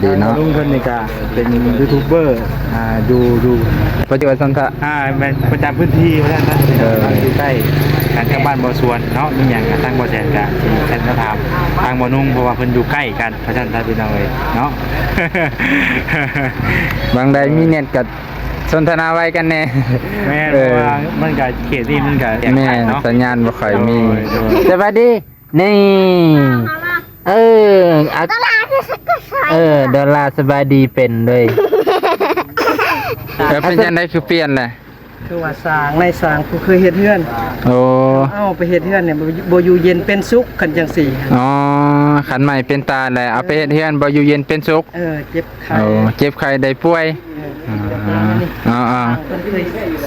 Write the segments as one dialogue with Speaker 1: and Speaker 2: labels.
Speaker 1: ดีเนาะ
Speaker 2: ลุงคนนี้ก็เป็นยูทูบเบอร์ดู
Speaker 1: ปัจจุบันสันทะ
Speaker 2: เป็นประจำพื้นที่เพราะฉะนั้นอยู่ใกล้กันกับบ้านบ่อสวนเนาะมีอย่างทางบ่อแสนกันที่แสนถามทางบ่อนุ่งเพราะว่าเพิ่นอยู่ใกล้กันเพราะฉะนั้นท่านพี่น้องเลยเนาะ
Speaker 1: บางใดมีเน็ตกับสนทนาไว้กันแน่
Speaker 2: แม่เพราะว่ามันก็เขตที่มันก็
Speaker 1: แม่สัญญาณบ่ค่อยมีสวัสดีนี่ดอลลาร์สบายดีเป็นเลยเป็นยังไงคือเปลี่ยนแหละ
Speaker 3: คือว่าสร้างในสร้างผู้เคยเฮ็ดเฮือน
Speaker 1: โอ้
Speaker 3: ไปเฮ็ดเฮือนเนี่ยบ่อยู่เย็นเป็นสุขกันจังซี่
Speaker 1: อ๋อขันใหม่เป็นตาแหละเอาไปเฮ็ดเฮือนบ่อยู่เย็นเป็นสุข
Speaker 3: เจ็บไข้
Speaker 1: เจ็บไข้ได้ป่วย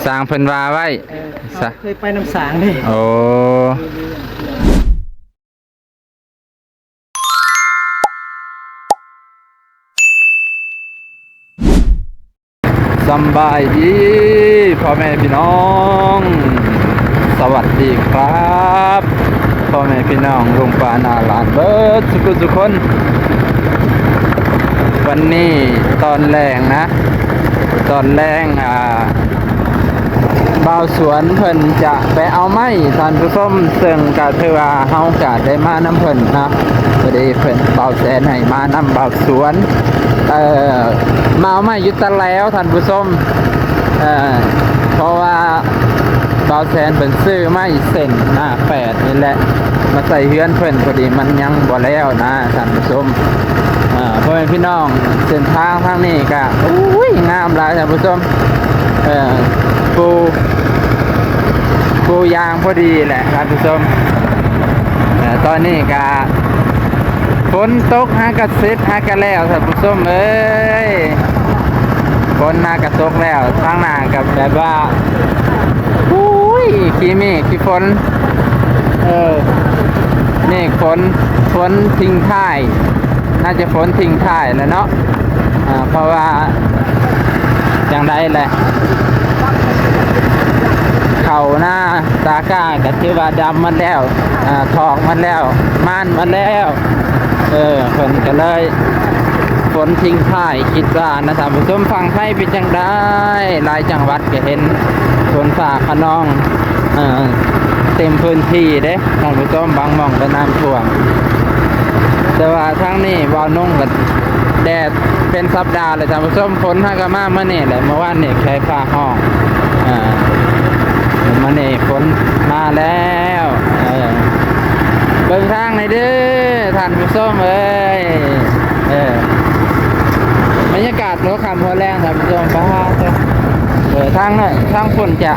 Speaker 1: สร้างเพิ่นว่าไว้
Speaker 3: เคยไปน้ำสางนี่
Speaker 1: โอ้สบายดีพ่อแม่พี่น้องสวัสดีครับพ่อแม่พี่น้องลุงป้านาหลานเบิดทุกคนวันนี้ตอนแรงนะตอนแรงบ่าวสวนเพิ่นจะไปเอาไม้ท่านผู้ชมซึ่งก็ถือว่าเฮาก็ได้มาน้ำเพิ่นนะพอดีเพิ่นบ่าวแสนให้มานำบ่าวสวนมาเอาไม้อยู่ตะแล้วท่านผู้ชมเพราะว่าบ่าวแสนเพิ่นซื้อไม้เส้นหน้า8นี่แหละมาใส่เฮือนเพิ่นพอดีมันยังบ่แล้วนะท่านผู้ชมพ่อแม่พี่น้องเส้นทางทางนี้ก็อุ้ยงามหลายท่านผู้ชมปูยางพอดีแหละท่านผู้ชมตอนนี้ก็ฝนตกหากระซิบหากระแล้วท่านผู้ชมเอ้ยฝนหากระตกแล้วทางหน้ากับแบบว่าอุ้ยขี้เมฆขี้ฝนเมฆฝนทิ้งท้ายน่าจะฝนทิ้งท้ายแล้วเนาะเพราะว่าจังไดแหละเขาหน้าตาก้ากับที่ว่าดำมันแล้วทองมันแล้วม่านมันแล้วฝนก็เลยฝนทิ้งท้ายคิดว่านะท่านผู้ชมฟังไทยเป็นจังได้หลายจังหวัดก็เห็นฝนฟ้าคะนองเต็มพื้นที่เด้ท่านผู้ชมบางหม่องก็น้ำท่วมแต่ว่าทั้งนี้บ่าวนุ่งกับแดดเป็นสัปดาห์เลยท่านผู้ชมฝนฮากามาเมื่อนี่แหละเมื่อวานนี่แค่ฟ้าห้องมาเนี่ยฝนมาแล้วเบิ่งทางในเด้อท่านผู้ชมเอ้ยบรรยากาศหัวค่ำหัวแรงท่านผู้ชมป้าทางเนี่ยทางฝนจะ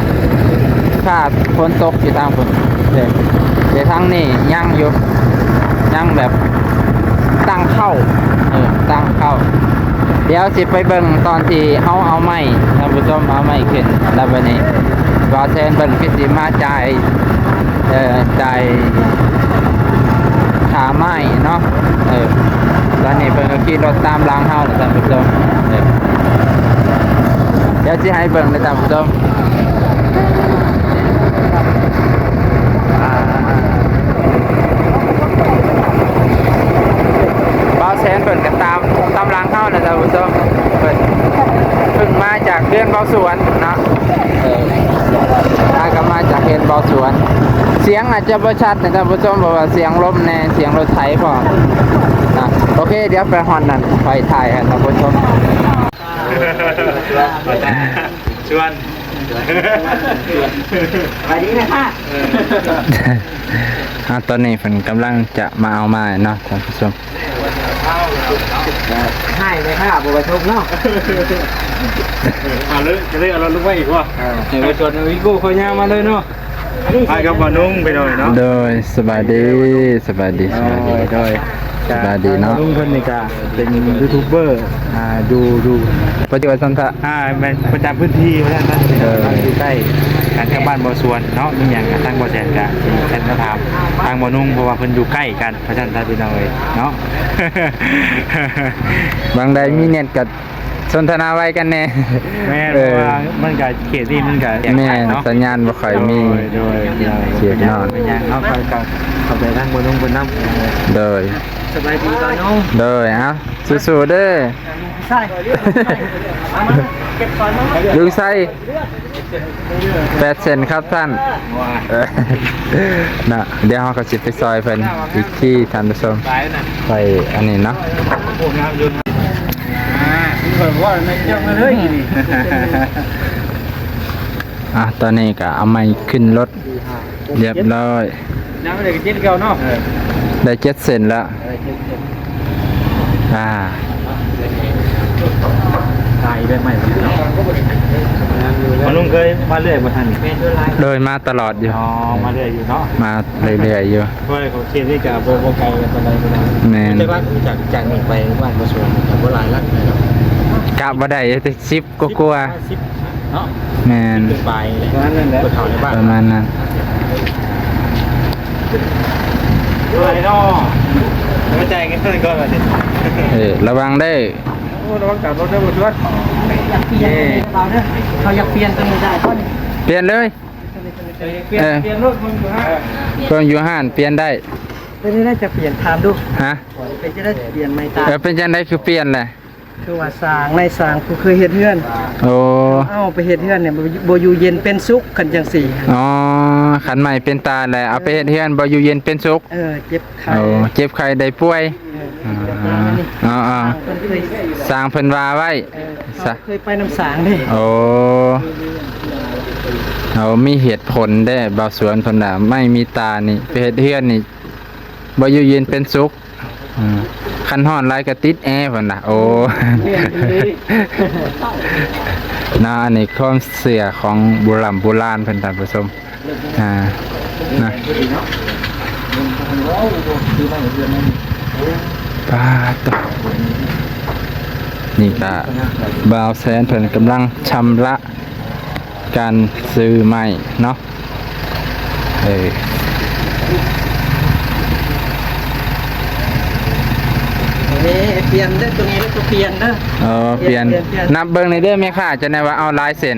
Speaker 1: ขาดฝนตกอยู่ทางฝนเดี๋ยวทางนี้ยั่งอยู่ยั่งแบบตั้งเข้าเดี๋ยวสิไปเบิ่งตอนที่เขาเอาไม้ท่านผู้ชมเอาไม้ขึ้นแล้ววันนี้บ่าวแสนเบิ่งคือสิมาจ่ายขาไม้เนาะตอนนี้เพิ่นก็ขี่รถตามหลังเฮาท่านผู้ชมเดี๋ยวสิให้เบิ่งเลยท่านผู้ชมบ่าวแสนเพิ่นก็ตามหลังเฮาท่านผู้ชมเพิ่งมาจากเรือนบ่าวสวนเนาะก็มาจากเรือนบ่าวสวนเสียงอาจจะบ่ชัดนะท่านผู้ชมเพราะว่าเสียงลมแน่เสียงรถไถพอนะโอเคเดี๋ยวไปฮอนนั่นไปถ่ายกันท่านผู้ชม
Speaker 2: ชวน
Speaker 3: สวัสดีค่ะ
Speaker 1: ตอนนี้เพิ่นกำลังจะมาเอาไม้เนาะท่านผู้ชม
Speaker 3: ให้เลยค่ะบัวชมเนาะ
Speaker 2: มาเลยจะได้เอาเราลุกไว้อีกวะเดี๋ยวชวนวิโก้เขาย่างมาเลยเนาะไปกับบ่อนุ่งไปหน่อยเนาะ
Speaker 1: โดยสบายดีโดยสบายดีเนาะ
Speaker 2: ลุงคนนี้ก็เป็นยูทูบเบอร์ดู
Speaker 1: ปัจจุบันสันทะ
Speaker 2: เป็นประจำพื้นที่เพราะฉะนั้นอยู่ใกล้กันกับบ้านบ่อสวนเนาะมีอย่างทางบ่อแสนกันที่แสนถามทางบ่อนุ่งเพราะว่าเพิ่นอยู่ใกล้กันเพราะฉะนั้นท่านพี่น้องเลยเนาะ
Speaker 1: บางใดมีเน็ตกับสนทนาไว้กันแน่
Speaker 2: แม่เพราะว่ามันก็เขตที่มันก็
Speaker 1: แม่สัญญาณบ่ค่อยมี
Speaker 2: โดย
Speaker 1: เขตนอน
Speaker 2: เป็นอย่างเนาะเข้าใจทางบ่นุ่งเพิ่นนำ
Speaker 1: โดย
Speaker 3: สบายดีก่อนน้อง
Speaker 1: เด้อเอาสู้ๆเด้อ
Speaker 3: ใช่เก็บก่อนน้อง
Speaker 1: ลุงไส้8 เซนครับท่านเออนะเดี๋ยวเราก็สิไปซอยเพิ่นอีกที่ท่านผู้ชมไปอันนี้เนาะ
Speaker 3: เปิดว่าในเจ้ามาเลยนี่
Speaker 1: ตอนนี้ก็เอาไม้ขึ้นรถเรียบร้อย
Speaker 3: น้ำเด็กเจ็ดเก่าเนาะ
Speaker 1: ได้7 เซนแล้ว
Speaker 3: ตายได้ไหม
Speaker 2: มาลุงเคยมาเรื่อยบ่ทัน
Speaker 1: โดยมาตลอดอยู่
Speaker 2: อ๋อมาเรื่อยอยู่เนาะ
Speaker 1: มาเรื่อยๆอยู่
Speaker 2: เพราะเขาเขียนนี่กับโบไกลกันอะไรกัน
Speaker 1: แม่น
Speaker 2: แต่ว่าจากนี้ไปบ้านบ่สวนกับบ่หลายลักเลยเนาะ
Speaker 1: กะบ่ได้แต่10กว่า
Speaker 2: เนาะ
Speaker 1: ๆแม่น
Speaker 2: ไปเลยนั่นแหละเข้าในบ้าน
Speaker 1: ประมาณนั้น
Speaker 2: ด้วยเนาะเข้าใจกันเพิ่นก่อนว่าสิ
Speaker 1: ระวังได้
Speaker 2: โอ้ระวังกับรถได้บ่ชวน
Speaker 3: อยากเปลี่ยนเราเนี่ยเขาอยากเปลี่ยนตัวนี้ได้ก็
Speaker 1: เปลี่ยนเลย
Speaker 2: เปลี่ยนรถมึงดูฮะ
Speaker 1: เพิ่งอยู่ห้านเปลี่ยนได้
Speaker 3: ตัวนี้น่าจะเปลี่ยนทามดู
Speaker 1: ฮะ
Speaker 3: เป็นจะได้เปลี่ยนไม่ตา
Speaker 1: เป็นจังได๋คือเปลี่ยนแหละ
Speaker 3: คือว่าสางในสางกูเคยเฮ็ดเฮือน
Speaker 1: โอ้
Speaker 3: เอาไปเฮ็ดเฮือนเนี่ยบ่อยู่เย็นเป็นสุขกันจังสี่
Speaker 1: อ๋อขันใหม่เป็นตาแหละเอาไปเฮ็ดเฮือนบ่อยู่เย็นเป็นสุข
Speaker 3: เจ็บไข้
Speaker 1: โอ้เจ็บไข้ได้ป่วยอ๋อ
Speaker 3: เพิ่นเคย
Speaker 1: สร้างเพิ่นว่าไว้ซะ
Speaker 3: เคยไปน้ำสางเด้
Speaker 1: โอ้เอามีเหตุผลได้บ่าวสวนเพิ่นน่ะไม่มีตานี่ไปเฮ็ดเฮือนนี่บ่อยู่เย็นเป็นสุขคันฮ้อนหลายก็ติดแอร์เพิ่นน่ะโอ้ น่าอันนี้ความเสื่อของโบราณเพิ่นท่านผู้ชมนะป้าตวนี่ก็บ่าวแสนเพิ่นกำลังชำระการซื้อไม้เนาะ
Speaker 3: นี่เปลี่ยนเด้อตัวนี้แล้วก็เปลี่ยนเด้อ
Speaker 1: เปลี่ยนนับเบิ่งในเด้อแม่ค้าจะได้ว่าเอาลายเส้น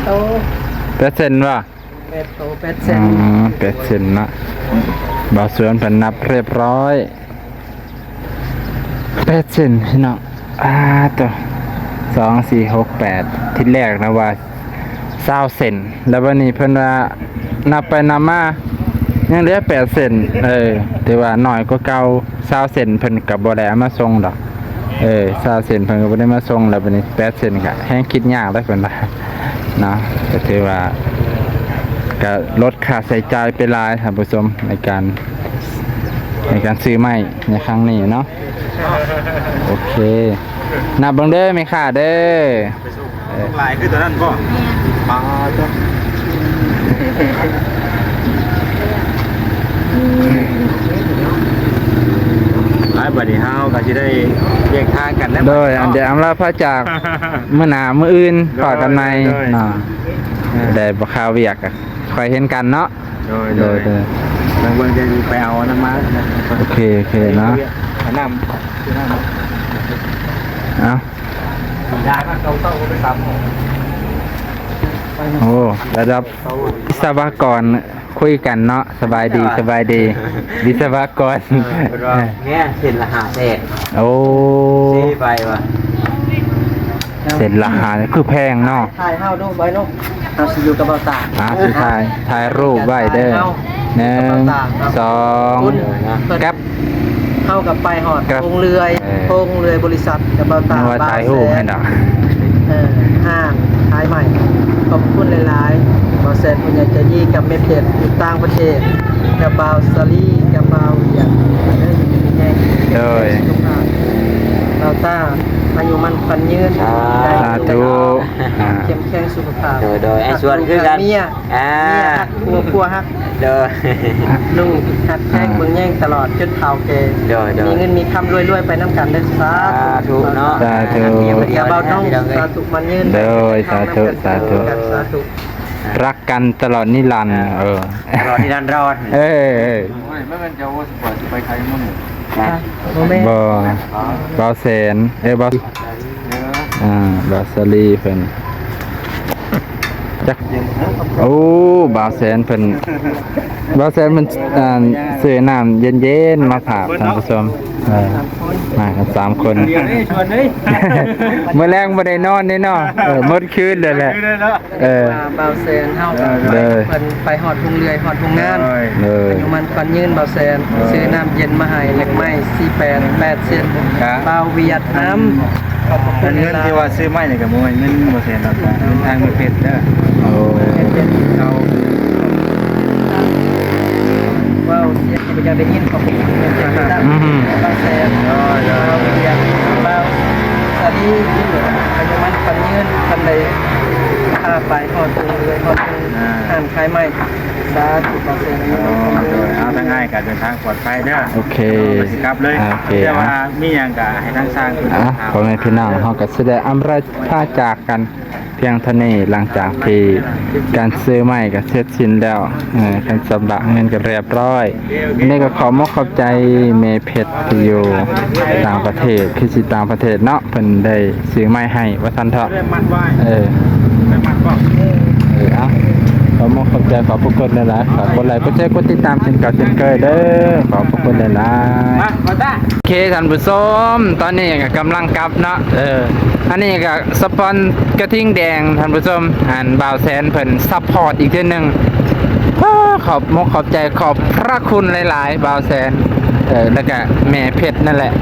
Speaker 3: โต
Speaker 1: 8 ว่ะ
Speaker 3: โต8เซน
Speaker 1: 8 นะบ่าวสวนเพิ่นนับเรียบร้อย8 พี่น้องตัว2 4 6 8ที่แรกนะว่า20 เซนแล้ววันนี้เพิ่นว่านับไปนับมายังเหลือ8 เซนแต่ว่าน้อยกว่าเก่า20 เซนเพิ่นก็บ่ได้เอามาส่งดอก20 เซนเพิ่นก็บ่ได้มาส่งแล้วบัดนี้8 เซนก็แฮงคิดยากแล้วเพิ่นว่าเนาะก็ถือว่าก็ลดค่าใช้จ่ายไปหลายท่านผู้ชมในการซื้อไม้ในครั้งนี้เนาะโอเคนับเบิ่งเด้อแม่ค้าเด้อ
Speaker 2: หลายคือตัวนั้นบ่มาจ้ะหลายบัดนี้เฮาก็สิได้แยกทางกันแล้ว
Speaker 1: โดยอันเดียวอำลาพระจากมื้อหน้ามื้ออื่นพอกันใหม่เนาะได้บ่ข่าวเวียกก็ค่อยเห็นกันเนาะโดย
Speaker 2: บางเบิ่งจะไปเอาน้ำมา
Speaker 1: โอเคเนาะ
Speaker 2: น้ำ
Speaker 1: เอา
Speaker 2: ยาเต้าก็ไปซ้ำ
Speaker 1: โอ้ระดับวิศวกรคุยกันเนาะสบายดีวิศวกร
Speaker 2: เนี่ยเส้นละ5 แสน
Speaker 1: โอ้
Speaker 2: ซื้อไปว่ะ
Speaker 1: เสร็จราคาคือแพงเนาะ
Speaker 3: ถ่ายเฮาดูไว้เนาะเฮาสิอยู่กับเบาตา
Speaker 1: สุดท้ายถ่ายรูปไว้เด้อ1 2กับ
Speaker 3: เฮากับไปฮอด
Speaker 1: ครับ
Speaker 3: โรงเรือยบริษัทกับเบาตา
Speaker 1: ว่าถ่ายรูปให้ดอก
Speaker 3: ห้างขายใหม่ขอบคุณหลายๆบาวแซนคุณอยากจะยี่กับเมเพจอยู่ต่างประเทศกับบาวซารีกับบาวอย่างได้อยู่ในแง่
Speaker 1: โดย
Speaker 3: บาวต้าอายุมันพันยืน
Speaker 1: สาธุ
Speaker 3: เข้มแข็งสุขภาพ
Speaker 2: โดยไอ้ส่วนคือกัน
Speaker 3: เมียฮักครัวฮัก
Speaker 2: โดย
Speaker 3: ลูกฮักแข้งเบิ่งแย่งตลอดจนเฒ่าแก่
Speaker 2: โดย
Speaker 3: มีเงินมีคำรวยๆไปน้ำกันเด้อสาธุ
Speaker 2: เนาะ
Speaker 1: สาธุ
Speaker 3: เดี๋ยวเบาน้องสาธุมันยืน
Speaker 1: โดยสาธุ
Speaker 3: สาธุ
Speaker 1: รักกันตลอดนิรันดร์เออ
Speaker 2: รอที่ด้านรอด
Speaker 1: เออ
Speaker 2: ไม่เป็นจะว่าสปอร์ตไปใครมั่ง
Speaker 3: โมเมนต์
Speaker 1: บ่แสนบ่บ่สลีเพิ่นจักโอ้บ่าวแสนเพิ่นบ่าวแสนมันซื้อน้ำเย็นๆมาฝากท่านผู้ชมมากัน3 คน
Speaker 2: เดี๋ยวนี้ชวนเลย
Speaker 1: เมื่อแรงบ่ได้นอนนี่เนาะหมดคืนเลยแหละ
Speaker 3: เบาเซนเฮา
Speaker 1: เลย
Speaker 3: เพิ่นไปฮอดทุ่งเรือยฮอดทุ่งงาน
Speaker 1: เลย
Speaker 3: อยู่มันปันยืนเบาแซนซื้อน้ำเย็นมาให้เล็กไม้48 8เซนเบาเวียดนามขอบคุณ
Speaker 2: เงินที่ว่าซื้อไม้เนี่ยกับมวยเงินบ่แสนหรอกเงินทางมือเพชรเด้อ
Speaker 1: โอ้
Speaker 2: เอา
Speaker 3: ว้าวเสียงที่มันจะได้ยินขอบคุณเบาแซนเบาเวียดเบาสาลีอายุมันปันยืนปันใดพาไปฮอดทุ่งเรือยฮอดทุ่งอ่านคายไม้สาธุเบาแซน
Speaker 2: เอาทั้งง่ายกับเดินทางปลอดภัยเด้อ
Speaker 1: โอเค
Speaker 2: สิครับเลย
Speaker 1: โอเค
Speaker 2: แต่ว่ามีหยังก็ให้ทางสร้างเพิ่น
Speaker 1: พ่อแม่พี่น้องเฮาก็แสดงอำลาพาจากกันเพียงเท่านี้หลังจากที่การซื้อใหม่ก็เสร็จสิ้นแล้วการสำระเงินก็เรียบร้อยนี่ก็ขอขอบใจเมเพชรที่อยู่ต่างประเทศคือสิต่างประเทศเนาะเพิ่นได้ซื้อใหม่ให้ว่าซั่นเถาะ
Speaker 2: มัดไว้
Speaker 1: เออ
Speaker 2: มัดบ่
Speaker 1: เอาขอขอบใจขอบพระคุณหลายๆฝากกดไลค์กดแชร์กดติดตามเช่นเก่าเช่นเคยเด้อขอบพระคุณหลายๆ
Speaker 2: มาตา
Speaker 1: โอเคท่านผู้ชมตอนนี้ก็กำลังกลับเนาะอันนี้ก็สปอนกระทิ่งแดงท่านผู้ชมหันบ่าวแสนเพิ่นซัพพอร์ตอีกทีหนึงขอบใจขอบพระคุณหลายๆบ่าวแสนแล้วก็แม่เพชรนั่นแหละ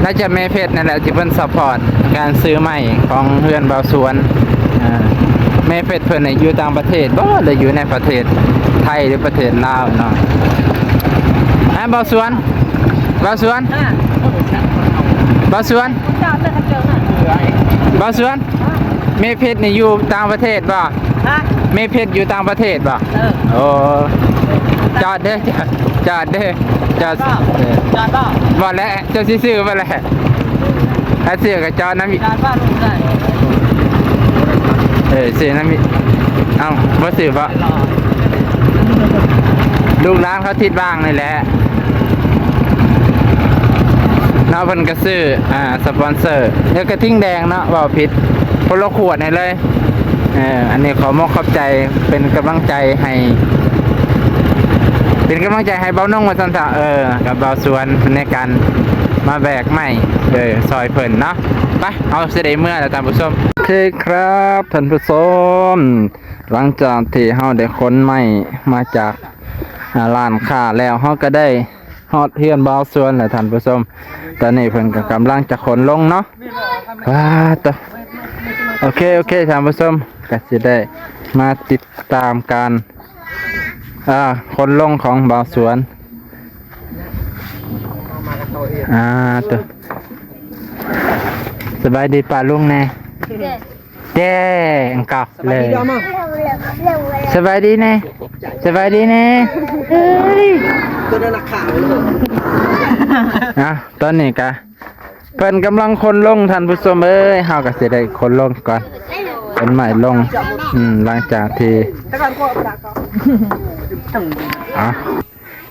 Speaker 1: น่าจะแม่เพชรนั่นแหละที่เพิ่นซัพพอร์ตการซื้อใหม่ของเพื่อนบ่าวสวนแม่เพชรเพิ่นอยู่ต่างประเทศบ่ได้อยู่ในประเทศไทยหรือประเทศลาวเนาะบ่าวสวนบ่าวสวนบ่าวสวนบ่าวสวนเมเพชรนี่อยู่ต่างประเทศป่ะเมเพชรอยู่ต่างประเทศป่ะโอ้จอดเด้อจอดเด้อจอดบ่แล้วเจ้าสิซื้อบ่แล้วถ้าซื้อก็จอดน้ำอีกซื้อน้ำอีกเอ้าบ่ซื้อป่ะลูกร้านเขาทิดบ้างนี่แหละเนาะเพิ่นก็ซื้อสปอนเซอร์แล้วก็ทิ้งแดงเนาะว่าผิดคนละขวดให้เลยอันนี้ขอขอบใจเป็นกำลังใจให้เบาน้องมาซั่นซะกับเบาสวนในการมาแบกไม้ซอยเพิ่นเนาะไปเอาสิได้เมื่อแล้วท่านผู้ชมโอเคครับท่านผู้ชมหลังจากที่เฮาได้ขนไม้มาจากร้านค้าแล้วเฮาก็ได้ฮอดเฮือนบ่าวสวนแล้วท่านผู้ชมตอนนี้เพิ่นก็กำลังจะขนลงเนาะว้าตะโอเคท่านผู้ชมก็สิได้มาติดตามการขนลงของบ่าวสวนตะสบายดีป่าลุงแน่เด้งกอกเลยสบายดีแน่สบายดีแน่
Speaker 3: ตัวนั้นข่าวเลย
Speaker 1: ตอนนี้กะเพิ่นกำลังคนลงท่านผู้ชมเอ้ยเฮาก็สิได้คนลงก่อนคนใหม่ลงหลังจากที่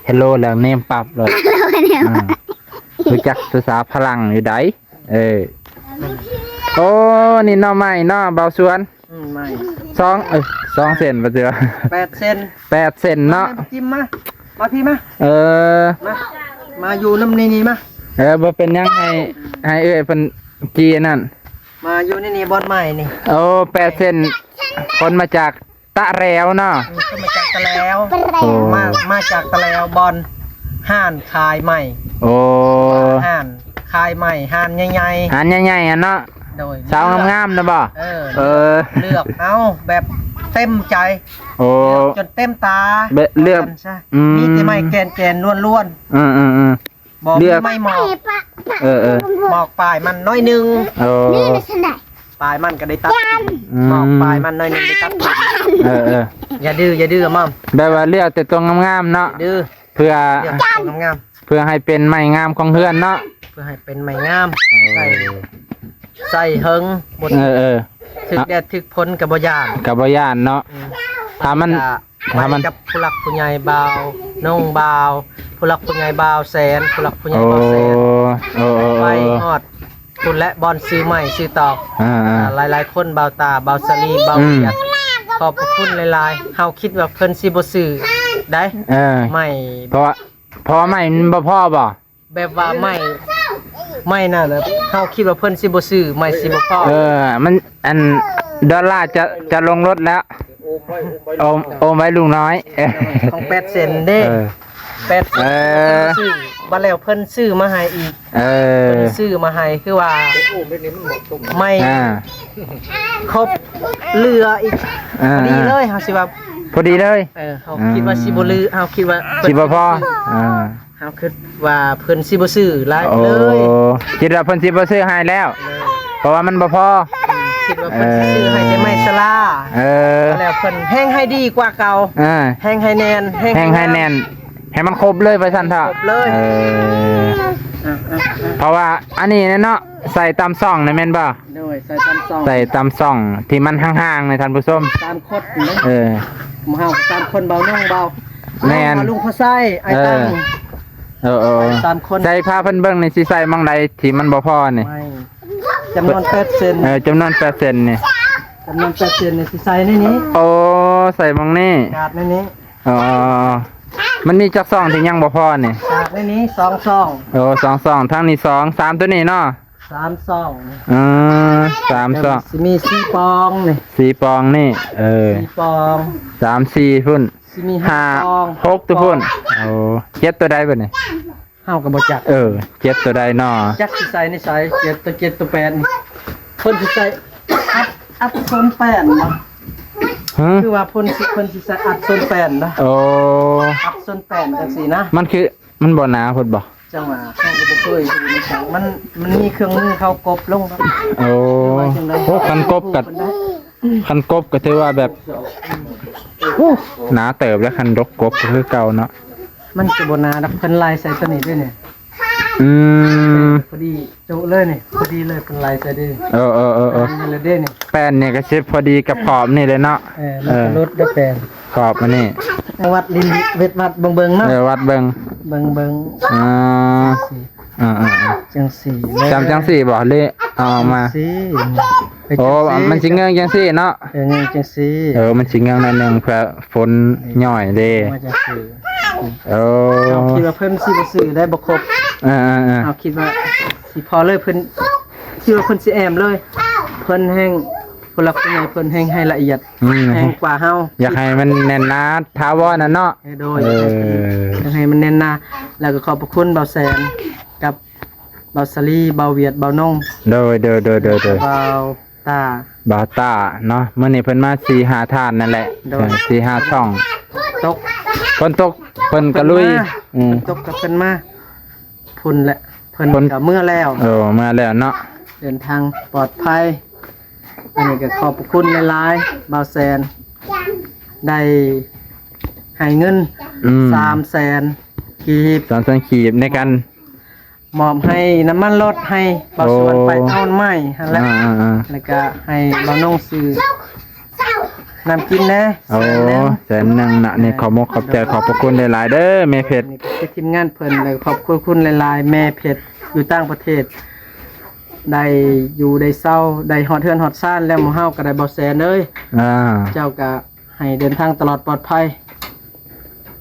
Speaker 1: เฮลโลแล้วเนมปรับเลยรู้จักภาษาพลังอยู่ไดโอ้นี่น้อใหม่น้อเบาสวน
Speaker 3: ไม่
Speaker 1: 2เซนบ่เจือ
Speaker 3: 8เซน
Speaker 1: 8เซนเนาะ
Speaker 3: จิ้มมาพี่มามาอยู่น้ำนี่มา
Speaker 1: บ่เป็นยังให้เอ้ยเพิ่นจีนั่น
Speaker 3: มาอยู่นี่บอลใหม่นี่
Speaker 1: โอ้8เซนคนมาจากตะแรวเนาะ
Speaker 3: คนมาจากตะแล้วมาจากตะแล้วบอลห่านคายใหม่
Speaker 1: โอ้
Speaker 3: ห่านคายใหม่ห่านใหญ่
Speaker 1: ๆห่านใหญ่ๆเนาะสาวงามๆนะบ่เลื
Speaker 3: อกเอาแบบเต็มใจจนเต็มตา
Speaker 1: เลือก
Speaker 3: มีแต่ไม่แกนล้วนๆบอกไม่หมอกหมอกปลายมันน้อยนึงปลายมันก็ได้ตัดหมอกปลายมันน้อยนึงได้ตัดอย่าดื้อมั่ม
Speaker 1: แบบว่าเลือกแต่ตัวงามๆเนาะ
Speaker 3: ดื้อ
Speaker 1: เพื่อ
Speaker 3: ตัวงาม
Speaker 1: เพื่อให้เป็นไม้งามของเพื่อนเนาะ
Speaker 3: เพื่อให้เป็นไม้งามใส่เฮิงบนถึกแดดถึกพ้นกับบย่าน
Speaker 1: เนาะ ถ้ามัน
Speaker 3: ไปกับผู้หลักผู้ใหญ่บ่าวน้องบ่าวผู้หลักผู้ใหญ่บ่าวแสนผู้หลักผู้ใหญ่
Speaker 1: โอ้
Speaker 3: บ่าวแสน
Speaker 1: โอ้
Speaker 3: ไปฮอดคุณและบอลซื้อใหม่ซื้อตอก หลายๆคนบ่าวตาบ่าวสลีบ่าวเวียดขอบพระคุณหลายๆเฮาคิดว่าเพิ่นสิบ่ซื้อได้ ไม่
Speaker 1: เพราะไม่มันบ่พ่อบ่
Speaker 3: แบบว่าไม่น่ะนะเฮาคิดว่าเพิ่นสิบ่ซื้อไม่สิบ่พอ
Speaker 1: มันอันดอลลาร์จะลงรถแล้วโอมไว้ลุงน้อย
Speaker 3: ของ8เซนเด้8เซนซื้อบ่แล้วเพิ่นซื้อมาให้อีกเพิ่นซื้อมาให้คือว่าไม่ครบเหลืออีกพอดีเลยเฮาสิว่า
Speaker 1: พอดีเลย
Speaker 3: เฮาคิดว่าสิบ่ลือเฮาคิดว่า
Speaker 1: สิบ่พอ
Speaker 3: เฮาคิดว่าเพิ่นสิบ่ซื้อหลายเลย
Speaker 1: คิดว่าเพิ่นสิบ่ซื้อให้แล้วเพราะว่ามันบ่พอ
Speaker 3: คิดว่าเพิ่นสิซื้อให้ได้ไม่สลาแล้วเพิ่นแห้งให้ดีกว่าเก่าแห้งให้แน่นแห้งให้แน่น
Speaker 1: ให้มันครบเลยไปซั่นเถอะ
Speaker 3: ครบเลย
Speaker 1: เพราะว่าอันนี้เนาะใส่ตามซ่องนี่แม่นบ่
Speaker 3: ด้วยใส่ตามซ่อง
Speaker 1: ใส่ตามซ่องที่มันห่างๆนี่ท่านผู้ชม
Speaker 3: ตามคดหมู่เฮาตามคนเบาน้องเบา
Speaker 1: แม่น
Speaker 3: ลุงพ่อไส้ไอ้ตั้งตามคน
Speaker 1: ใส่ผ้าเพิ่นเบิ่งนี่สิใส่มั่งใดที่มันบ่พอนี่
Speaker 3: จำนวน8เซน
Speaker 1: จำนวน8เซนนี่
Speaker 3: จำนวน8เซนนี่สิใส่ในนี้
Speaker 1: ใส่มั่งนี่
Speaker 3: กาดในนี้
Speaker 1: มันมีจักซ่องที่ยังบ่พอนี่
Speaker 3: กาดในนี้2ซ่อง
Speaker 1: 2ซ่องทั้งนี้2 3ตัวนี้เนาะ
Speaker 3: 3ซ่อง
Speaker 1: 3ซ่อง
Speaker 3: สิมี4ปองนี่
Speaker 1: 4ปองนี่
Speaker 3: 4ปอง
Speaker 1: 3 4พุ่น
Speaker 3: สิมี
Speaker 1: 5 6ตัวพุ่น7ตัวใดบัดนี้
Speaker 3: เฮาก็บ่จัก
Speaker 1: 7ตัวใดเนาะ
Speaker 3: จักสิใส่ในใส่7ตัว8นี่เพิ่นสิใส่อัดโซน8บ่คือว่าเพิ่นสิใส่อัดโซน8นะอัดโซน8จังซี่นะ
Speaker 1: มันคือมันบ่หนาพุ่นบ่
Speaker 3: จังหวะเฮาก็บ่เคยดูในช่างมันมีเครื่องมือเขากบลงครับ
Speaker 1: คันกบก็ถือว่าแบบหนาเติบแล้วคันดกกบก็คือเก่าเนาะ
Speaker 3: มันก็บ่หนาดอกเพิ่นลายใส่ตัวนี้ด้วยเนี่ยพอดีจุเลยนี่พอดีเลยเป็นลายใส่ดินี่เลยเด้นี่
Speaker 1: แป้นเนี่ยก็สิพอดีกับขอบนี่เลยเนาะ
Speaker 3: รถได้แป้น
Speaker 1: ขอบมันนี่
Speaker 3: วัดลิ้นเวทวัดเบิ่งเนาะ
Speaker 1: วัดเบิ่ง
Speaker 3: จังสี่
Speaker 1: จังสี่บ่เลยเอามามันสิเงื้องจังสี่เนาะ
Speaker 3: เงื้องจังสี่
Speaker 1: มันสิเงื้องนั่นนึงเพื่อฝนย่อยเด้
Speaker 3: คิดว่าเพิ่นสิบ่ซื้อได้บ่ครบเอาคิดว่าสิพอเลยเพิ่นคิดว่าเพิ่นสิแอมเลยเพิ่นแห้งคนละคนใหญ่เพิ่นแห้งให้ละเอียดแห้งกว่าเฮา
Speaker 1: อยากให้มันแน่นหนาท้าวรน่ะเนาะ
Speaker 3: โดยอยากให้มันแน่นหนาแล้วก็ขอบพระคุณเบาแสนกับเบาสลีเบาเวียดเบาน้อง
Speaker 1: โดย
Speaker 3: เบา
Speaker 1: ตาเนาะมื้อนี้เพิ่นมา 4-5 ท่านนั่นแหละ 4-5 ช่อง
Speaker 3: ตก
Speaker 1: เพิ่นก็ลุย
Speaker 3: ตกกับเพิ่นมาพุ่นแหละเพิ่นก็เมื่อแล้ว
Speaker 1: มาแล้วเนาะ
Speaker 3: เดินทางปลอดภัยอันนี้ก็ขอบคุณหลายๆบ่าวแสนได้ให้เงิน300,000 กีบ
Speaker 1: 300,000 กีบในการ
Speaker 3: มอบให้น้ำมันรถให้บ่าวสวนไปเอาไม้หั่นแหละแล้วก็ให้บ่าวน้องซื้อน้ำกินนะ
Speaker 1: 100,000น่ะนี่ขอบใจขอบพระคุณหลายๆเด้อแม่เพชร
Speaker 3: ทีมงานเพิ่นเลยขอบคุณหลายๆแม่เพชรอยู่ต่างประเทศได้อยู่ได้เศร้าได้ฮอดเฮือนฮอดซ่านแล้วหมู่เฮาก็ได้บ่แสนเอ้ยเจ้าก็ให้เดินทางตลอดปลอดภัย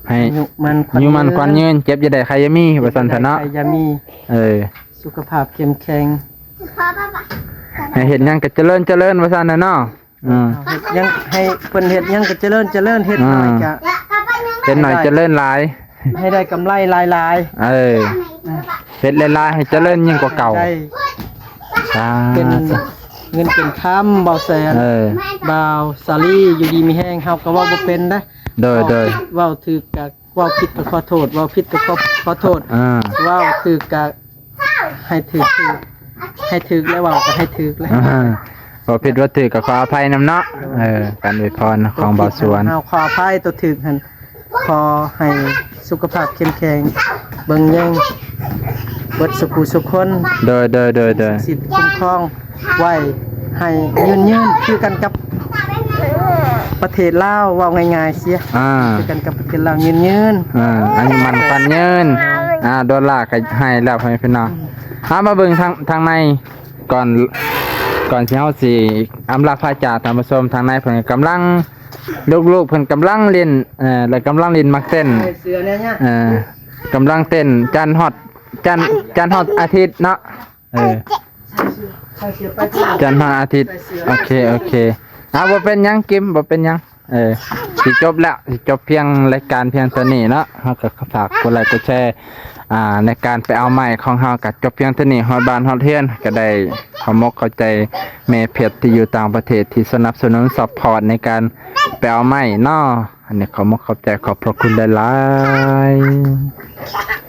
Speaker 1: ให้มันควันยืนเจ็บอย่าได้ใครยามีว่าซั่นเถาะเนาะ
Speaker 3: ใครยามีสุขภาพเข้มแข็ง
Speaker 1: ให้เฮ็ดหยังก็เจริญว่าซั่นน่ะเนาะ
Speaker 3: ยังให้เพิ่นเฮ็ดหยังก็เจริญเฮ็ดหน่อยก็
Speaker 1: เป็นหน่อยเจริญหลาย
Speaker 3: ให้ได้กำไรหลาย
Speaker 1: ๆเฮ็ดหลายๆให้เจริญยิ่งกว่าเก่า
Speaker 3: เป็นเงินเป็นค้ำเบาแสนเบาสาลีอยู่ดีมีแห้งเฮาก็ว่าบ่เป็นนะ
Speaker 1: โดย
Speaker 3: เว้าถูกก็เว้าผิดก็ขอโทษเว้าผิดก็ขอโทษเว้าถูกก็ให้ถูกแล้วเว้าก็ให้ถูกแล้ว
Speaker 1: บ่ผิดว่าถูกก็ขออภัยนำเนาะการอวยพรของเบาสวน
Speaker 3: เฮาขออภัยตัวถูกหั่นขอให้สุขภาพเข้มแข็งเบิ่งแย่งเบิดสุขคน
Speaker 1: โดย
Speaker 3: สิทธิ์คุ้มครองไว้ให้ยืนคือกันกับ ประเทศลาวเว้าง่ายๆเสีย คือกันกับประเทศลาวยืน
Speaker 1: อันนี้มันปันยืนดอลลาร์ก็ให้แล้วให้พี่น้องมาเบิ่งทางในก่อนสิเฮาสิอำลาพระจากท่านผู้ชมทางในเพิ่นกำลังลูกๆเพิ่นกำลังเล่นและกำลังเล่นมักเต้น
Speaker 3: ๆเสือเนี่ย
Speaker 1: กำลังเต้นจันทร์ฮอดอาทิตย์เนาะ
Speaker 3: ใส่เสือไปที่
Speaker 1: จันทร์ฮอดอาทิตย์โอเคบ่เป็นหยังกิมบ่เป็นหยังสิจบแล้วสิจบเพียงรายการเพียงเท่านี้เนาะเฮาก็ฝากกดไลค์กดแชร์ในการไปเอาไม้ของเฮาก็จบเพียงเท่านี้ฮอดบ้านฮอดเฮือนก็ได้ขอมกเข้าใจแม่เพชรที่อยู่ต่างประเทศที่สนับสนุนซัพพอร์ตในการไปเอาไม้เนาะอันนี้ขอมกเข้าใจขอบพระคุณหลายๆ